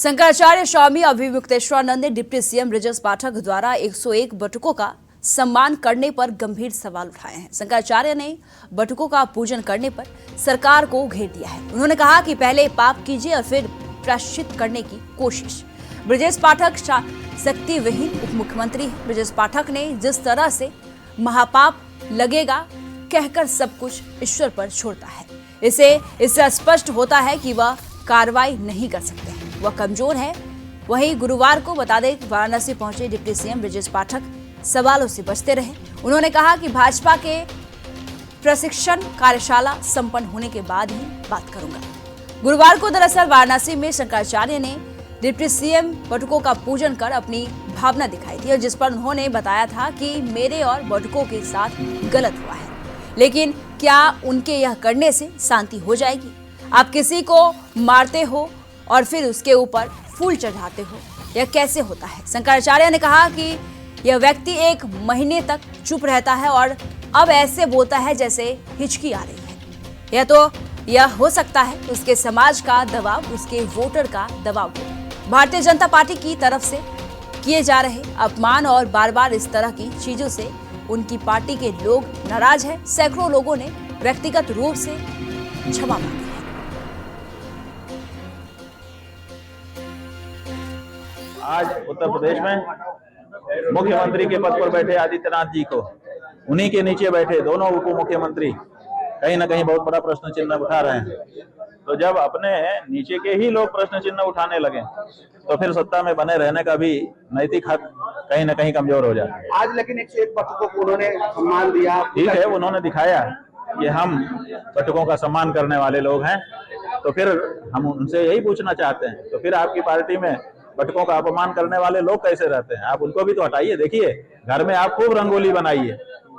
शंकराचार्य स्वामी अभिमुक्तेश्वरानंद ने deputy CM Brajesh Pathak द्वारा 101 बटुकों का सम्मान करने पर गंभीर सवाल उठाए हैं। शंकराचार्य ने बटुकों का पूजन करने पर सरकार को घेर दिया है। उन्होंने कहा कि पहले पाप कीजिए और फिर प्रायश्चित करने की कोशिश। ब्रजेश पाठक शक्ति विहीन उप मुख्यमंत्री हैं। ब्रजेश पाठक ने जिस तरह से महापाप लगेगा कहकर सब कुछ ईश्वर पर छोड़ता है, इससे स्पष्ट होता है कि वह कार्रवाई नहीं कर सकते हैं, वह कमजोर है। वहीं गुरुवार को बता दें वाराणसी पहुंचे डिप्टी सीएम ब्रजेश पाठक सवालों से बचते रहे। उन्होंने कहा कि भाजपा के प्रशिक्षण कार्यशाला संपन्न होने के बाद ही बात करूंगा। गुरुवार को दरअसल वाराणसी में शंकराचार्य ने डिप्टी सीएम बटुकों का पूजन कर अपनी भावना दिखाई थी और जिस पर उन्होंने बताया था कि मेरे और बटुकों के साथ गलत हुआ है, लेकिन क्या उनके यह करने से शांति हो जाएगी? आप किसी को मारते हो और फिर उसके ऊपर फूल चढ़ाते हो, यह कैसे होता है? शंकराचार्य ने कहा कि यह व्यक्ति 1 महीने तक चुप रहता है और अब ऐसे बोलता है जैसे हिचकी आ रही है। यह हो सकता है उसके समाज का दबाव, उसके वोटर का दबाव हो। भारतीय जनता पार्टी की तरफ से किए जा रहे अपमान और बार बार इस तरह की चीजों से उनकी पार्टी के लोग नाराज हैं। सैकड़ों लोगों ने व्यक्तिगत रूप से क्षमा मांगी है। आज उत्तर प्रदेश में मुख्यमंत्री के पद पर बैठे आदित्यनाथ जी को उन्हीं के नीचे बैठे दोनों उप मुख्यमंत्री कहीं ना कहीं बहुत बड़ा प्रश्न चिन्ह उठा रहे हैं। तो जब अपने नीचे के ही लोग प्रश्न चिन्ह उठाने लगे तो फिर सत्ता में बने रहने का भी नैतिक हक कहीं ना कहीं कमजोर हो जाता है। आज लेकिन 101 बटुकों को उन्होंने सम्मान दिया। ठीक है, उन्होंने दिखाया कि हम बटुकों का सम्मान करने वाले लोग हैं, तो फिर हम उनसे यही पूछना चाहते हैं, तो फिर आपकी पार्टी में बटुकों का अपमान करने वाले लोग कैसे रहते हैं? आप उनको भी तो हटाइए। देखिए, घर में आप खूब रंगोली बनाइए,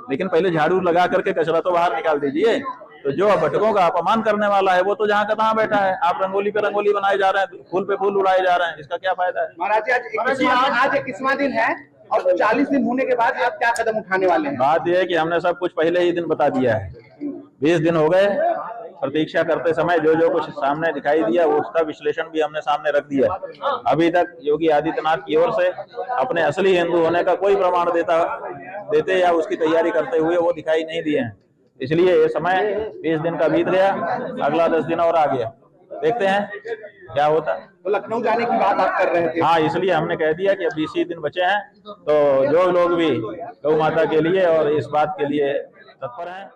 लेकिन पहले झाड़ू लगा करके कचरा तो बाहर निकाल दीजिए। तो जो बटुकों का अपमान करने वाला है वो तो जहाँ का तहाँ बैठा है। आप रंगोली पे रंगोली बनाए जा रहे हैं, फूल पे फूल उड़ाए जा रहे हैं, इसका क्या फायदा है? महाराज आज 21वां दिन है और 40 दिन होने के बाद आप क्या कदम उठाने वाले हैं? बात यह है कि हमने सब कुछ पहले ही दिन बता दिया है। 20 दिन हो गए प्रतीक्षा करते समय, जो कुछ सामने दिखाई दिया वो उसका विश्लेषण भी हमने सामने रख दिया। अभी तक योगी आदित्यनाथ की ओर से अपने असली हिंदू होने का कोई प्रमाण देते या उसकी तैयारी करते हुए वो दिखाई नहीं दिए हैं। इसलिए ये समय 20 दिन का बीत गया, अगला 10 दिन और आ गया, देखते हैं क्या होता है। तो लखनऊ जाने की बात आप कर रहे थे? हाँ, इसलिए हमने कह दिया कि अब 20 ही दिन बचे हैं, तो जो लोग भी गौ माता के लिए और इस बात के लिए तत्पर हैं